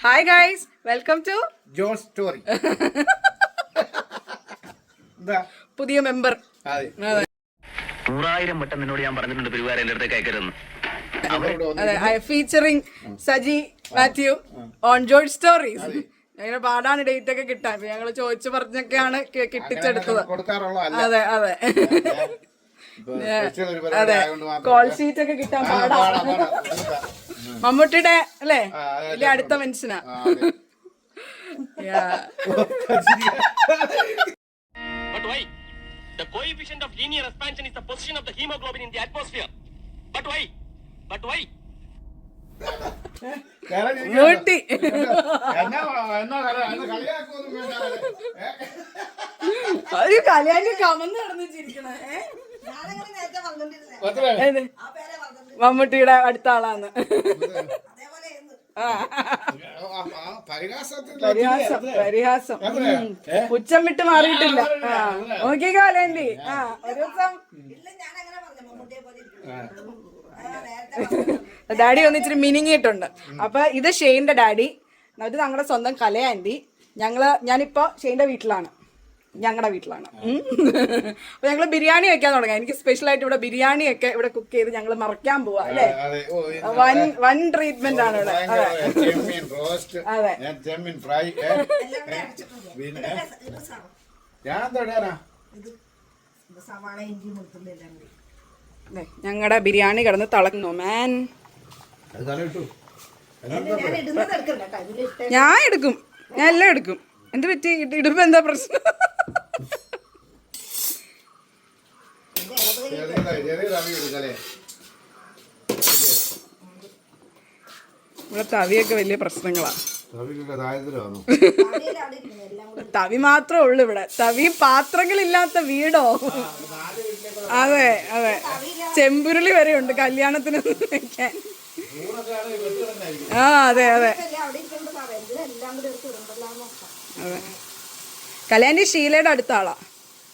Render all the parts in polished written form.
Hi guys, welcome to John story. പുതിയ member. 100,000 വട്ടം നിന്നോട് ഞാൻ പറഞ്ഞിട്ടുണ്ട് പെരുവാര എന്റെ അടുത്തേക്ക് അയക്കരുതെന്ന്. Featuring Saji Mathew on John stories. ഞങ്ങളുടെ പാടാണ് ഡേറ്റ് ഒക്കെ കിട്ടാൻ. ഞങ്ങൾ ചോദിച്ചു പറഞ്ഞൊക്കെയാണ് കിട്ടിച്ചെടുത്തത്. അതെ അതെ അതെ, കോൾ ഷീറ്റ് ഒക്കെ കിട്ടാൻ പാടാണ്. മമ്മൂട്ടിയുടെ അല്ലേ ഇല്ല അടുത്ത മനുഷ്യനാ. But why? The coefficient of linear expansion is the position of the hemoglobin in the atmosphere. But why? But why? മൂട്ടി ഒരു കല്യാണി കമന്ന് നടന്നിരിക്കണേ. മമ്മൂട്ടിയുടെ അടുത്ത ആളാന്ന്. പരിഹാസം പുച്ഛം വിട്ട് മാറിയിട്ടില്ല. നോക്കിക്കോ കല്യാണ്ടി. ഒരു ദിവസം ഡാഡി ഒന്നിച്ചിരി മിനിങ്ങിയിട്ടുണ്ട്. അപ്പൊ ഇത് ഷെയ്ന്റെ ഡാഡി, ഇത് ഞങ്ങളുടെ സ്വന്തം കലയാൻറ്റി. ഞാനിപ്പോ ഷെയ്ന്റെ വീട്ടിലാണ്, ഞങ്ങളുടെ വീട്ടിലാണ്. അപ്പൊ ഞങ്ങള് ബിരിയാണി വെക്കാൻ തുടങ്ങാം. എനിക്ക് സ്പെഷ്യൽ ആയിട്ട് ഇവിടെ ബിരിയാണി ഒക്കെ ഇവിടെ കുക്ക് ചെയ്ത് ഞങ്ങള് മറക്കാൻ പോവാ അല്ലെ. വൺ ട്രീറ്റ്മെന്റ് ആണ് ഇവിടെ. അതെ ഞങ്ങളുടെ ബിരിയാണി കിടന്ന് തിളങ്ങുന്നു മാൻ. ഞാൻ എടുക്കും, ഞാൻ എല്ലാം എടുക്കും. എന്ത് പറ്റി ഇടുമ്പോ എന്താ പ്രശ്നം? ഇവിടെ തവിയൊക്കെ വലിയ പ്രശ്നങ്ങളാ. തവി മാത്രമേ ഉള്ളു ഇവിടെ. തവി പാത്രങ്ങളില്ലാത്ത വീടോ? അതെ അതെ, ചെമ്പുരുളി വരെ ഉണ്ട് കല്യാണത്തിന് വെക്കാൻ. ആ അതെ അതെ അതെ. കല്യാണി ഷീലയുടെ അടുത്ത ആളാ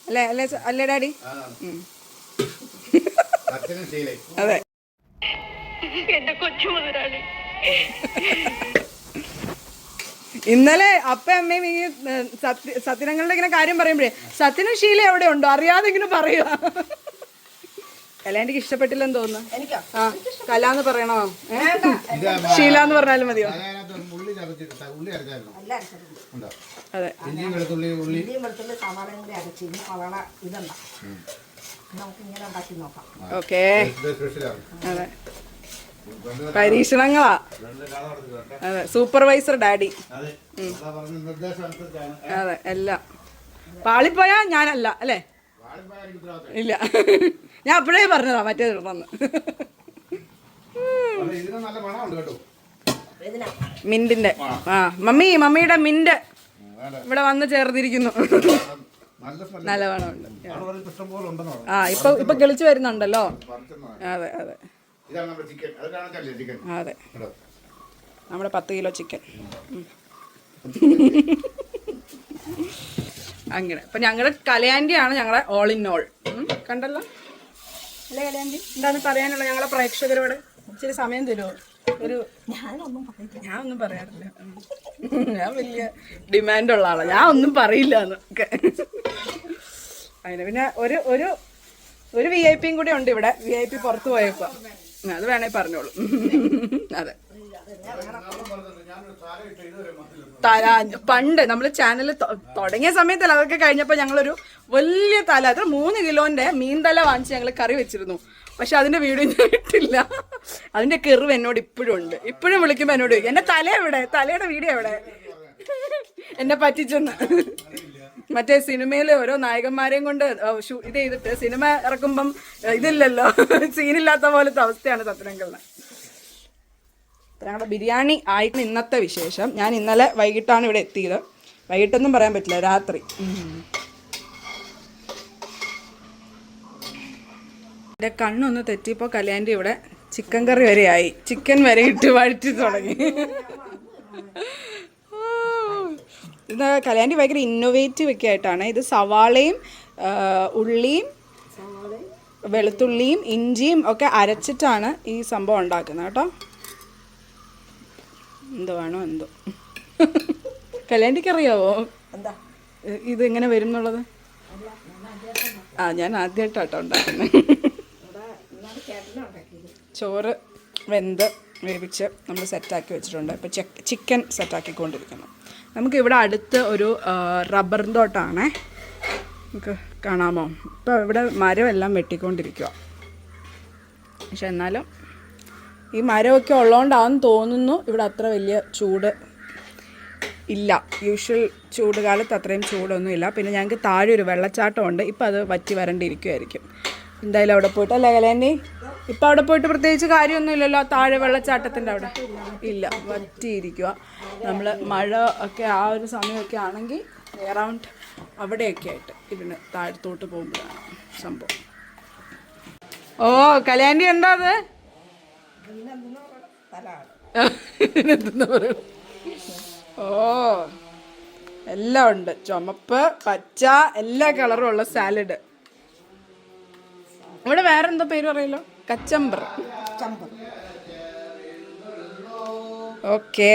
അല്ലേ? അല്ലേ അല്ലേ ഡാഡി? അതെ. ഇന്നലെ അപ്പയും അമ്മയും ഈ സത്യനങ്ങളുടെ ഇങ്ങനെ കാര്യം പറയുമ്പോഴേ സത്യനും ഷീല എവിടെ ഉണ്ടോ അറിയാതെ ഇങ്ങനെ പറയുക. കല്യാണിക്ക് ഇഷ്ടപ്പെട്ടില്ലെന്ന് തോന്നുന്നു. ആ കലാന്ന് പറയണോ? ഷീല എന്ന് പറഞ്ഞാലും മതിയോ? അതെ ഓക്കേ. അതെ പരീക്ഷണങ്ങളാ. അതെ സൂപ്പർവൈസർ ഡാഡി. അതെ എല്ലാം. പാളിപ്പോയാ ഞാനല്ല അല്ലേ? ഇല്ല, ഞാൻ അപ്പോഴേ പറഞ്ഞതാ മറ്റേ വന്ന്. മിന്റിന്റെ ആ മമ്മിയുടെ മിന്റ് ഇവിടെ വന്ന് ചേർന്നിരിക്കുന്നു. നല്ല മണമുണ്ട്. ആ ഇപ്പൊ കിളിച്ചു വരുന്നുണ്ടല്ലോ. അതെ അതെ അതെ, നമ്മുടെ 10 കിലോ ചിക്കൻ. അങ്ങനെ ഇപ്പൊ ഞങ്ങള് കലയാൻറ്റിയാണ് ഞങ്ങളെ ഓൾ ഇൻ ഓൾ. കണ്ടല്ലോ അല്ലേ കലയാൻറ്റി? എന്താണ് പറയാനുള്ള ഞങ്ങളെ പ്രേക്ഷകരോട്? ഇച്ചിരി സമയം തരുമോ? ഞാൻ ഒന്നും പറയാറില്ല. ഞാൻ വലിയ ഡിമാൻഡുള്ള ആളാണ്. ഞാൻ ഒന്നും പറയില്ല എന്നൊക്കെ. അതിന് പിന്നെ ഒരു VIP കൂടി ഉണ്ട് ഇവിടെ. VIP പുറത്ത് പോയപ്പോ അത് വേണേ പറഞ്ഞോളൂ. അതെ പണ്ട് നമ്മള് ചാനൽ തുടങ്ങിയ സമയത്തല്ല, അതൊക്കെ കഴിഞ്ഞപ്പോ ഞങ്ങളൊരു വലിയ തല, അത് 3 കിലോന്റെ മീൻതല വാങ്ങിച്ച് ഞങ്ങൾ കറി വെച്ചിരുന്നു. പക്ഷെ അതിന്റെ വീഡിയോ ഞാൻ ഇട്ടില്ല. അതിന്റെ കെറിവ് എന്നോട് ഇപ്പോഴും ഉണ്ട്. ഇപ്പോഴും വിളിക്കുമ്പോ എന്നോട് ചോദിക്കും എന്റെ തല എവിടെ, തലയുടെ വീഡിയോ എവിടെ, എന്നെ പറ്റിച്ചെന്ന്. മറ്റേ സിനിമയിൽ ഓരോ നായകന്മാരെയും കൊണ്ട് ഇത് ചെയ്തിട്ട് സിനിമ ഇറക്കുമ്പം ഇതില്ലല്ലോ, സീനില്ലാത്ത പോലത്തെ അവസ്ഥയാണ് സത്യനങ്ങളുടെ. ഞങ്ങളുടെ ബിരിയാണി ആയിട്ട് ഇന്നത്തെ വിശേഷം. ഞാൻ ഇന്നലെ വൈകിട്ടാണ് ഇവിടെ എത്തിയത്. വൈകിട്ടൊന്നും പറയാൻ പറ്റില്ല, രാത്രി. എൻ്റെ കണ്ണൊന്ന് തെറ്റിയപ്പോൾ കല്യാണ്ടി ഇവിടെ ചിക്കൻ കറി വരെ ആയി. ചിക്കൻ വരെ ഇട്ട് വഴറ്റി തുടങ്ങി. ഇത് കല്യാണ്ടി ഭയങ്കര ഇന്നോവേറ്റീവ് ഒക്കെ ആയിട്ടാണ്. ഇത് സവാളയും ഉള്ളിയും വെളുത്തുള്ളിയും ഇഞ്ചിയും ഒക്കെ അരച്ചിട്ടാണ് ഈ സംഭവം ഉണ്ടാക്കുന്നത് കേട്ടോ. എന്തോ വേണോ എന്തോ. കല്യാണിക്ക് അറിയാവോ എന്താ ഇത് എങ്ങനെ വരും എന്നുള്ളത്? ഞാൻ ആദ്യമായിട്ടാട്ടോ ഉണ്ടാക്കുന്നത്. ചോറ് വെന്ത് വേവിച്ച് നമ്മൾ സെറ്റാക്കി വെച്ചിട്ടുണ്ട്. ഇപ്പോൾ ചിക്കൻ സെറ്റാക്കിക്കൊണ്ടിരിക്കുന്നു. നമുക്കിവിടെ അടുത്ത് ഒരു റബ്ബർ തോട്ടമാണേ, നമുക്ക് കാണാമോ? ഇപ്പോൾ ഇവിടെ മരമെല്ലാം വെട്ടിക്കൊണ്ടിരിക്കുക. പക്ഷെ എന്നാലും ഈ മരമൊക്കെ ഉള്ളതുകൊണ്ടാണെന്ന് തോന്നുന്നു ഇവിടെ അത്ര വലിയ ചൂട് ഇല്ല. യൂഷ്വൽ ചൂട് കാലത്ത് അത്രയും ചൂടൊന്നും ഇല്ല. പിന്നെ ഞങ്ങൾക്ക് താഴെ ഒരു വെള്ളച്ചാട്ടമുണ്ട്. ഇപ്പം അത് വറ്റി വരണ്ടിരിക്കുമായിരിക്കും. എന്തായാലും അവിടെ പോയിട്ട് അല്ലേ കല്യാണി? ഇപ്പം അവിടെ പോയിട്ട് പ്രത്യേകിച്ച് കാര്യമൊന്നും ഇല്ലല്ലോ. താഴെ വെള്ളച്ചാട്ടത്തിൻ്റെ അവിടെ ഇല്ല, വറ്റിയിരിക്കുക. നമ്മൾ മഴ ഒക്കെ ആ ഒരു സമയമൊക്കെ ആണെങ്കിൽ അറൗണ്ട് അവിടെയൊക്കെ ആയിട്ട് ഇതിന് താഴത്തോട്ട് പോകുമ്പോഴാണ് സംഭവം. ഓ കല്യാണി എന്താ അത്? എന്തെന്ന് പറയണം? ഓ എല്ലാം ഉണ്ട്, ചുമപ്പ് പച്ച എല്ലാ കളറും ഉള്ള സാലഡ്. ഇവിടെ വേറെ എന്തോ പേര് പറയല്ലോ, കച്ചമ്പർ. ഓക്കേ.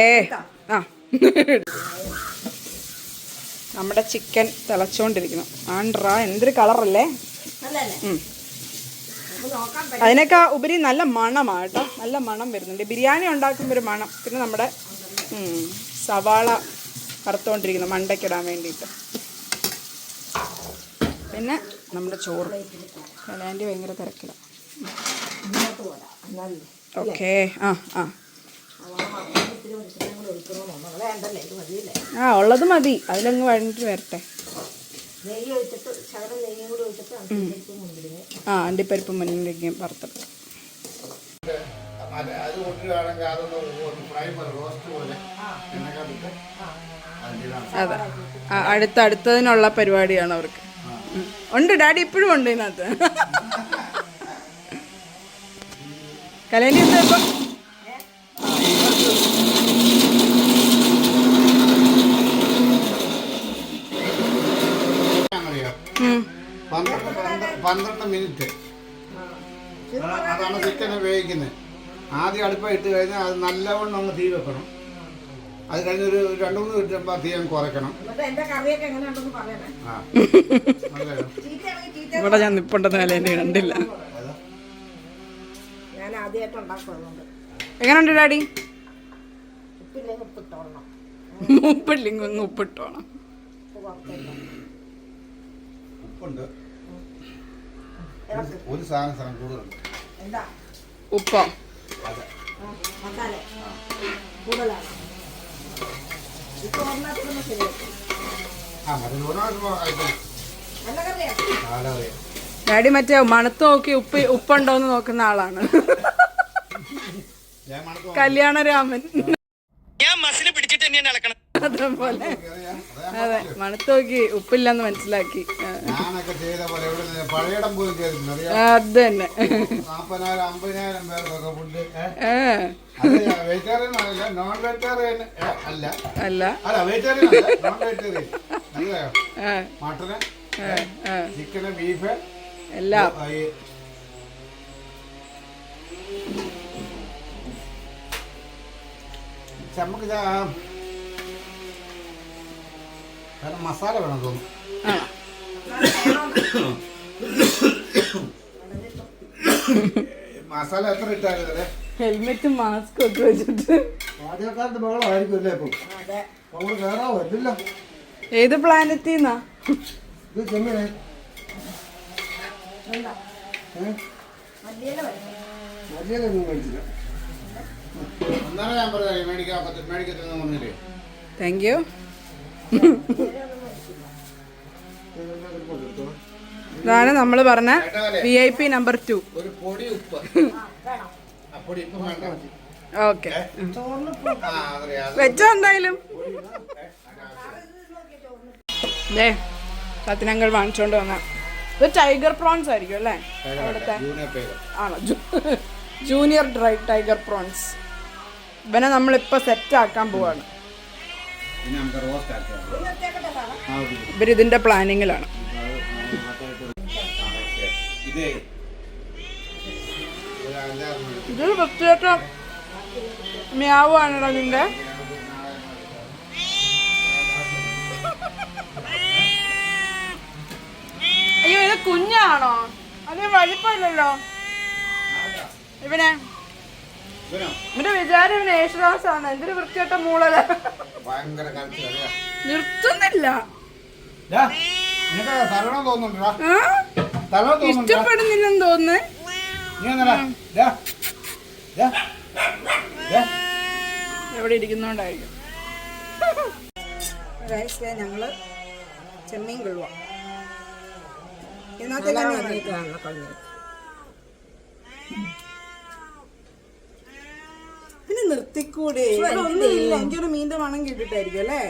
ആ നമ്മുടെ ചിക്കൻ തിളച്ചോണ്ടിരിക്കുന്നു. ആണ്ട്രാ എന്തൊരു കളറല്ലേ. അതിനൊക്കെ ഉപരി നല്ല മണമാണ് കേട്ടോ, നല്ല മണം വരുന്നുണ്ട്. ബിരിയാണി ഉണ്ടാക്കുമ്പോൾ ഒരു മണം. പിന്നെ നമ്മുടെ സവാള വറുത്തുകൊണ്ടിരിക്കുന്നു മണ്ടയ്ക്കിടാൻ വേണ്ടിയിട്ട്. പിന്നെ നമ്മുടെ ചോറ്. കല്യാണ്ടി ഭയങ്കര തിരക്കില്ല. ഓക്കെ. ഉള്ളത് മതി, അതിലങ്ങ് വഴഞ്ഞിട്ട് വരട്ടെ. അണ്ടിപ്പരിപ്പ് മുന്നിലേക്കും വറുത്തെടുക്കാം. അതെ, അടുത്തതിനുള്ള പരിപാടിയാണ് അവർക്ക്. ഉണ്ട്, ഡാഡി ഇപ്പോഴും ഉണ്ട് ഇതിനകത്ത്. കല്യാണി എന്താ ഇപ്പം? പന്ത്രണ്ട് മിനിറ്റ് അതാണ് ചിക്കനെ വേവിക്കുന്നത്. ആദ്യം അടുപ്പ ഇട്ട് കഴിഞ്ഞാൽ അത് നല്ലവണ്ണം ഒന്ന് തീ വെക്കണം. അത് കഴിഞ്ഞ് ഒരു 2-3 മിനിറ്റ് ആകുമ്പോൾ തീ അങ്ങ് കുറയ്ക്കണം. ഇവിടെ ഞാൻ നിപ്പുണ്ടെന്ന് കല്യാണി കണ്ടില്ല. എങ്ങനെയുണ്ട് ഡാഡി? ഉപ്പില്ലെങ്കിൽ ഒന്ന് ഉപ്പിട്ടോണം. ഉപ്പുണ്ട്, ഒരു സാധനം കൂടുതലുണ്ട്. ഉപ്പോ? ഡാഡി മറ്റേ മണത്ത് നോക്കി ഉപ്പുണ്ടോന്ന് നോക്കുന്ന ആളാണ്. കല്യാണരാമൻ. ഞാൻ മസിന് പിടിച്ചിട്ട് തന്നെയാണ് ഇളക്കണം. അതേപോലെ അതെ, മണത്ത് നോക്കി ഉപ്പില്ലെന്ന് മനസ്സിലാക്കി. അത് തന്നെ. 40,000-50,000 പേർക്കൊക്കെ ഫുഡ് വെജിറ്റേറിയൻ നോൺ വെജിറ്റേറിയൻ അല്ല വെജിറ്റേറിയൻ നോൺ വെജിറ്റേറിയൻ. മട്ടന്, ചിക്കന്, ബീഫ് എല്ലാം. നമുക്ക് മസാല വേണം തോന്നുന്നു. മസാല എത്ര ഇട്ടായിരുന്നല്ലേ? ഹെൽമെറ്റും മാസ്കും ഒക്കെ വെച്ചിട്ട് ആദ്യക്കാലത്ത് ബഹളമായിരിക്കും അല്ലേ? ഇപ്പം നമ്മൾ കയറാവോ? ഇല്ലല്ലോ. ഏത് പ്ലാനറ്റിന്നാ ഇത്? ചെമ്മീനെ മല്ലിയിലൊന്നും കഴിച്ചില്ല. ഒന്നാമത് ഞാൻ പറയാം മേടിക്കത്തെന്ന് പറഞ്ഞില്ലേ? Thank you. ഇതാണ് നമ്മൾ പറഞ്ഞ VIP നമ്പർ 2. ഒരു പൊടി ഉപ്പ്. ഓക്കെ, വെച്ചോ എന്തായാലും. സത്യനങ്ങൾ വാങ്ങിച്ചോണ്ട് വന്ന ഇത് ടൈഗർ പ്രോൺസ് ആയിരിക്കും അല്ലേ അവിടുത്തെ? ആണോ? Junior tiger prawns. ഇവനെ നമ്മളിപ്പോ സെറ്റ് ആക്കാൻ പോവാണ്. ഇവരിതിന്റെ പ്ലാനിങ്ങിലാണ്. ഇതൊരു പ്രത്യേക മ്യാവാണോ നിന്റെ? അയ്യോ ഇത് കുഞ്ഞാണോ? അത് വലിപ്പമില്ലല്ലോ ഇവനെ. ഇവന്റെ വിചാരം ഇവന് യേശുദാസാണ്. എന്തൊരു വൃത്തികെട്ട മൂളല. നിർത്തുന്നില്ല. ഇഷ്ടപ്പെടുന്നില്ലെന്ന് തോന്നുന്നു. എവിടെ ഇരിക്കുന്നോണ്ടായിരിക്കും. ഞങ്ങള് ചെമ്മീൻ കൊള്ളുക. ഇതിനകത്ത് പിന്നെ നിർത്തിക്കൂടെ? ഒന്നുമില്ല. എനിക്കൊരു മീൻ്റെ മണം കിട്ടിട്ടായിരിക്കും അല്ലേ?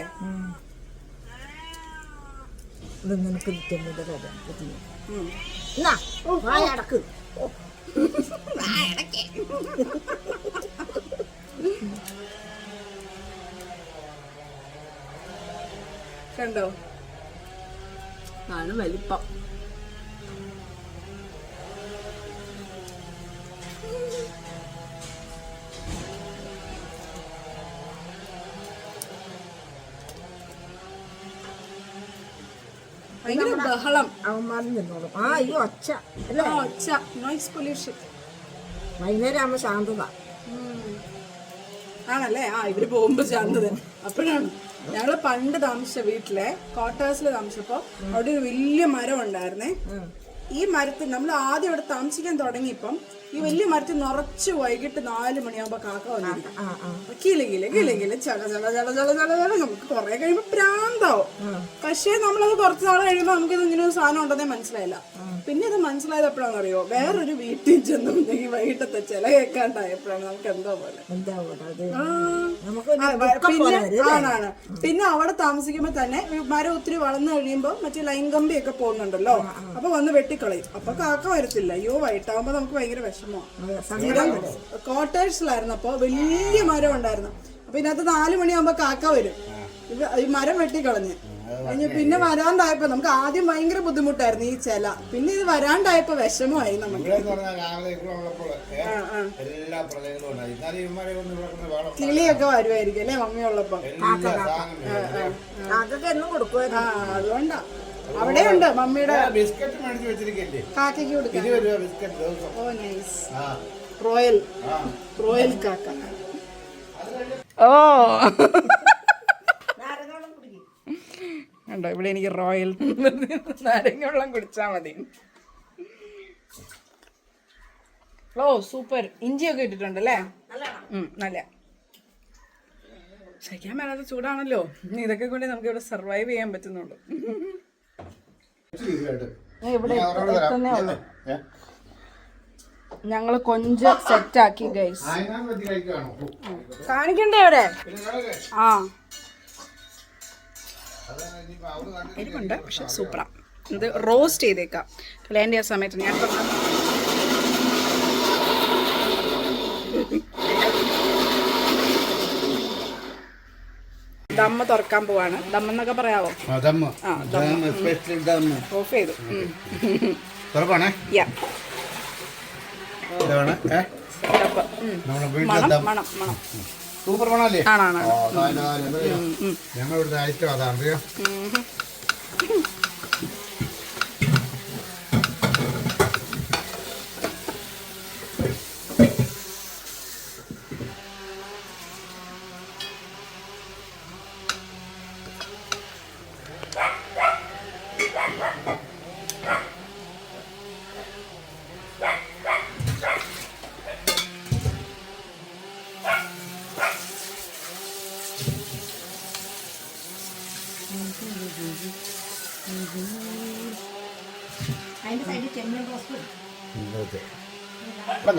കണ്ടോ? ആണ് വലിപ്പം. ഭയങ്കര ബഹളം. ഒച്ച നോയിസ് പൊല്യൂഷൻ. വൈകുന്നേരം ആകുമ്പോ ശാന്തത ആണല്ലേ? ഇവര് പോകുമ്പോ ശാന്തത. അപ്പോഴാണ് ഞങ്ങള് പണ്ട് താമസിച്ച വീട്ടിലെ ക്വാർട്ടേഴ്സിൽ താമസിച്ചപ്പോ അവിടെ ഒരു വലിയ മരം ഉണ്ടായിരുന്നേ. ഈ മരത്തിൽ നമ്മൾ ആദ്യം ഇവിടെ താമസിക്കാൻ തുടങ്ങിയപ്പം ഈ വലിയ മരത്തിൽ നിറച്ച് വൈകിട്ട് 4 മണിയാകുമ്പോ കാക്ക വന്നിരിക്കും. കില ചട ചട ചട ചട ചട ചട. നമുക്ക് കുറെ കഴിയുമ്പോ പ്രാന്താവും. പക്ഷേ നമ്മളത് കുറച്ച് നാൾ കഴിയുമ്പോ നമുക്കിത് ഇങ്ങനെ ഒരു സാധനം ഉണ്ടെന്നേ മനസ്സിലായില്ല. പിന്നെ ഇത് മനസ്സിലായത് എപ്പോഴാണെന്ന് അറിയോ? വേറൊരു വീട്ടിൽ ചെന്നുണ്ടെങ്കിൽ വൈകിട്ടത്തെ ചില കേൾക്കാണ്ടായപ്പോഴാണ് നമുക്ക് എന്തോ പോലെ. പിന്നെ അവിടെ താമസിക്കുമ്പോ തന്നെ മരം ഒത്തിരി വളർന്നു കഴിയുമ്പോ മറ്റേ ലൈൻ കമ്പിയൊക്കെ പോകുന്നുണ്ടല്ലോ, അപ്പൊ വന്ന് വെട്ടിക്കളയും. അപ്പൊ കാക്ക വരത്തില്ല. അയ്യോ വൈകിട്ടാകുമ്പോ നമുക്ക് ഭയങ്കര വിഷമമാണ്. കോട്ടേഴ്സിലായിരുന്നു അപ്പൊ വലിയ മരം ഉണ്ടായിരുന്നു. അപ്പൊ ഇതിനകത്ത് 4 മണിയാകുമ്പോ കാക്ക വരും. ഈ മരം വെട്ടിക്കളഞ്ഞ് പിന്നെ വരാണ്ടായപ്പോ നമുക്ക് ആദ്യം ഭയങ്കര ബുദ്ധിമുട്ടായിരുന്നു ഈ ചില. പിന്നെ ഇത് വരാണ്ടായപ്പോ വിഷമമായി നമുക്ക്. കിളിയൊക്കെ വരുമായിരിക്കും അല്ലേ മമ്മി ഉള്ളപ്പോ? അതുകൊണ്ടാ. അവിടെ ഉണ്ട് മമ്മിയുടെ കാക്കയ്ക്ക് കൊടുക്കാൻ. ഓ നൈസ്. റോയൽ കാക്ക. ഓ ഉണ്ടോ ഇവിടെ? എനിക്ക് റോയൽ നാരങ്ങ വെള്ളം കുടിച്ചാ മതി. ഓ സൂപ്പർ. ഇഞ്ചിയൊക്കെ ഇട്ടിട്ടുണ്ട് അല്ലേ? നല്ല. സഹിക്കാൻ മേലാത്ത ചൂടാണല്ലോ. ഇതൊക്കെ കൊണ്ട് നമുക്ക് ഇവിടെ സർവൈവ് ചെയ്യാൻ പറ്റുന്നുള്ളൂ. ഇവിടെ എത്തുന്നേ ഉള്ളൂ. ഞങ്ങള് കൊഞ്ച് സെറ്റാക്കി ഗൈസ്. കാണിക്കണ്ടേ അവിടെ? എരിവുണ്ട് പക്ഷെ സൂപ്പറാ. ഇത് റോസ്റ്റ് ചെയ്തേക്കാം. കല്യാണിൻ്റെ ആ സമയത്ത് ഞാൻ ദമ്മ് തുറക്കാൻ പോവാണ്. ദമ്മെന്നൊക്കെ പറയാവോ? ഓഫ് ചെയ്തു. മണം സൂപ്പർ മണല്ലേ? ആണാണ്. ഞങ്ങളിവിടുത്തെ ഐറ്റം അതാണ്.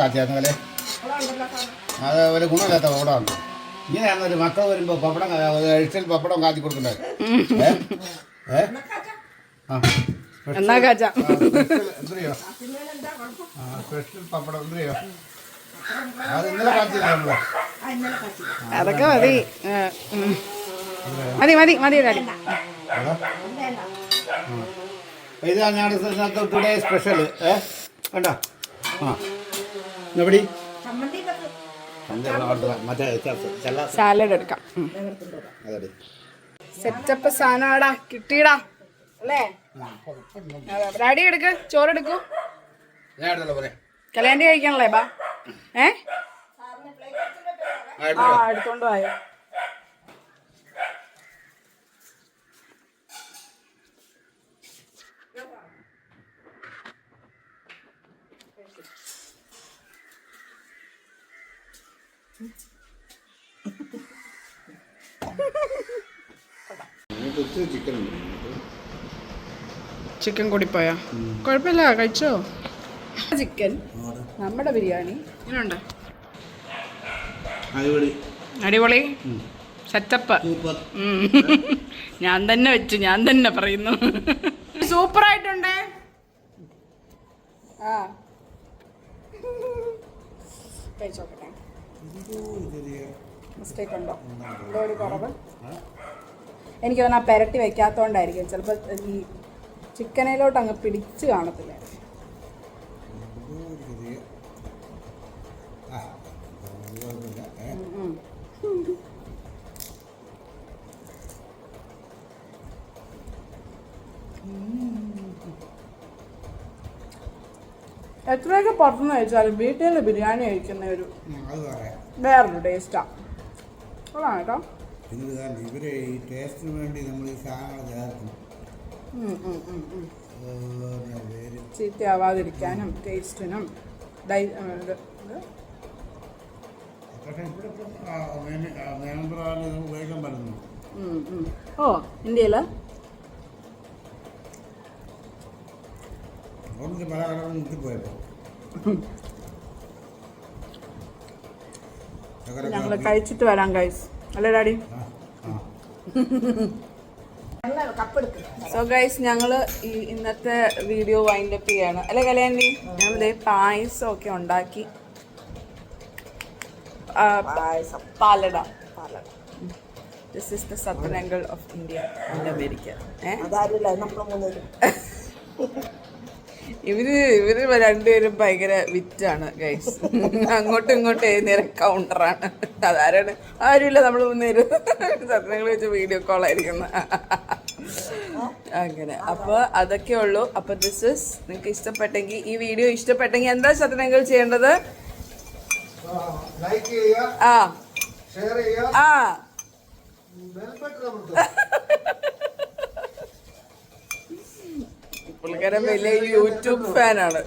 കാച്ചിയാന്നല്ലേ? അത് ഒരു ഗുണമില്ലാത്ത പപ്പടമാണ്. ഇങ്ങനെയാണ് ഒരു മക്കൾ വരുമ്പോൾ പപ്പടം എഴുത്തിൽ പപ്പടം കാച്ചി കൊടുക്കണ്ടേ? എന്തറിയോ സ്പെഷ്യൽ പപ്പടം എന്തറിയോ? അത് ഇന്നലെ കാച്ചില്ല നമ്മള്. അതൊക്കെ മതി മതി മതി മതി. ഇതാണ് ഞങ്ങളുടെ ടുഡേ സ്പെഷ്യൽ. കണ്ടോ? എവിടെ മറ്റേ സാലഡ് എടുക്കാം. അതെ സെറ്റപ്പ് സാധനമാടാ, കിട്ടിയിടാ അല്ലേ? ഡാഡി എടുക്ക്, ചോറെടുക്കൂ. കല്യാണ്ടി കഴിക്കണല്ലേ ബാ? എടുത്തോണ്ട് പോയോ? ചിക്കൻ കൂടിപ്പോയോ? കുഴപ്പമില്ല, കഴിച്ചോ. ചിക്കൻ, നമ്മുടെ ബിരിയാണി ഇങ്ങനെയുണ്ട്. അടിപൊളി സെറ്റപ്പ്. ഞാൻ തന്നെ വെച്ചു, ഞാൻ തന്നെ പറയുന്നു. സൂപ്പറായിട്ടുണ്ട്. ആ കഴിച്ചോക്കട്ടെ. മിസ്റ്റേക്ക് ഉണ്ടോ? എന്തോ ഒരു കുറവ്. എനിക്ക് തോന്നുന്നു ആ പെരട്ടി വെക്കാത്തോണ്ടായിരിക്കും. ചിലപ്പോൾ ഈ ചിക്കനിലോട്ട് അങ്ങ് പിടിച്ച് കാണത്തില്ല. എത്രയൊക്കെ പുറത്തുനിന്ന് കഴിച്ചാലും വീട്ടിൽ നിന്ന് ബിരിയാണി കഴിക്കുന്ന ഒരു വേറൊരു ടേസ്റ്റാ. അതാണ് കേട്ടോ. ഇവര് ഈ ടേസ്റ്റിന് വേണ്ടി നമ്മൾ ഈ സാധനങ്ങൾ ചേർക്കണം, ചീത്തയാവാതിരിക്കാനും ടേസ്റ്റിനും. പക്ഷെ ഇവിടെ നിയമപ്രകാരം ഉപയോഗിക്കാൻ പറ്റുന്നു. ഓ ഇന്ത്യയില് പല കടകളും നിർത്തിപ്പോയപ്പോ ഞങ്ങൾ കഴിച്ചിട്ട് വരാം ഗൈസ്. അല്ലേ ഡാഡി? സോ ഗൈസ്, ഞങ്ങൾ ഈ ഇന്നത്തെ വീഡിയോ വൈൻഡപ്പ് ചെയ്യാണ് അല്ലേ കല്യാണി? ഞങ്ങളിതേ പായസം ഒക്കെ ഉണ്ടാക്കി. പാലട. ദിസ് ഇസ് ദ സത്തനങ്കിൾ ഓഫ് ഇന്ത്യ ആൻഡ് അമേരിക്ക. ഇവര് രണ്ടുപേരും ഭയങ്കര വിറ്റാണ് ഗൈസ്. അങ്ങോട്ടും ഇങ്ങോട്ടും ഏതുനേരം കൗണ്ടറാണ്. അതാരാണ്? ആരുമില്ല, നമ്മൾ മുന്നേരം സത്യങ്ങൾ വെച്ച് വീഡിയോ കോളായിരിക്കുന്ന അങ്ങനെ. അപ്പോൾ അതൊക്കെ ഉള്ളൂ. അപ്പോൾ ദിസ് ഇസ്, നിങ്ങൾക്ക് ഇഷ്ടപ്പെട്ടെങ്കിൽ, ഈ വീഡിയോ ഇഷ്ടപ്പെട്ടെങ്കിൽ എന്താ സത്യങ്ങൾ ചെയ്യേണ്ടത്? ആ ആ പുള്ളിക്കാരൻ വലിയ യൂട്യൂബ് ഫാനാണ്.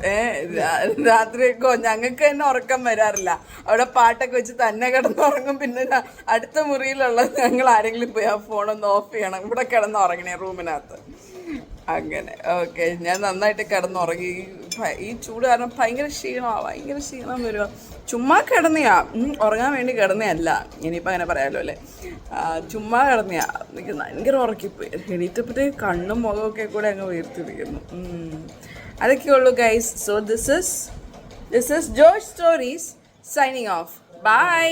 രാത്രിയൊക്കെ ഞങ്ങൾക്ക് തന്നെ ഉറക്കം വരാറില്ല. അവിടെ പാട്ടൊക്കെ വെച്ച് തന്നെ കിടന്നുറങ്ങും. പിന്നെ അടുത്ത മുറിയിലുള്ള ഞങ്ങൾ ആരെങ്കിലും പോയി ആ ഫോണൊന്ന് ഓഫ് ചെയ്യണം. ഇവിടെ കിടന്നുറങ്ങണേ റൂമിനകത്ത്. അങ്ങനെ ഓക്കെ, ഞാൻ നന്നായിട്ട് കിടന്നുറങ്ങി. ഈ ചൂട് കാരണം ഭയങ്കര ക്ഷീണം വരുക. ചുമ്മാ കിടന്നെയാ, ഉറങ്ങാൻ വേണ്ടി കിടന്നയല്ല. ഇനിയിപ്പോൾ അങ്ങനെ പറയാമല്ലോ അല്ലേ. ചുമ്മാ കിടന്നെയാ. എനിക്ക് ഭയങ്കര ഉറക്കിപ്പോയി. എണീറ്റപ്പോഴത്തേക്ക് കണ്ണും മുഖമൊക്കെ കൂടെ അങ്ങ് വീർത്തിരിക്കുന്നു. അതൊക്കെയുള്ളൂ guys. So this is George stories signing off. By.